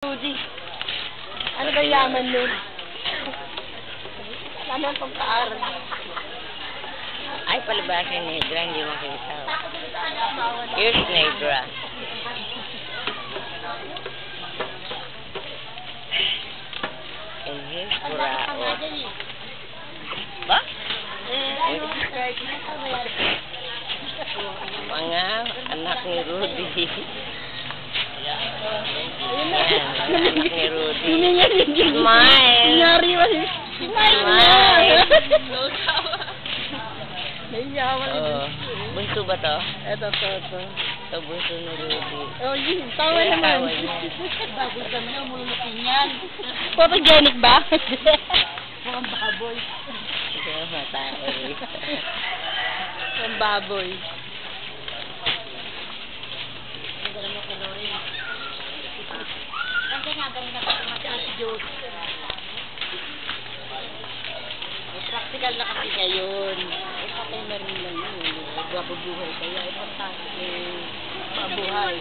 Rudy. Ano ba yaman nun? Ano ang pagkaaral? Ay, palabas yung negra, hindi makita. Here's negra. And here's Burao. Ba? Mga anak ni Rudy. Yan, anak ni Rudy. Smile! Nangyari ba? Smile! Nangyari Oh, bunso ba to? Ito. Ito bunso ni Rudy. Oh, yun. Tawa naman. Tawa niya. Bago sa mga mulumutin yan. Photogenic ba? Mukhang baboy. Ito ang matay. Mukhang baboy. Practical na kasi ngayon. Patay na rin lang yun. Gwapo buhay kaya. Importante. Mabuhay.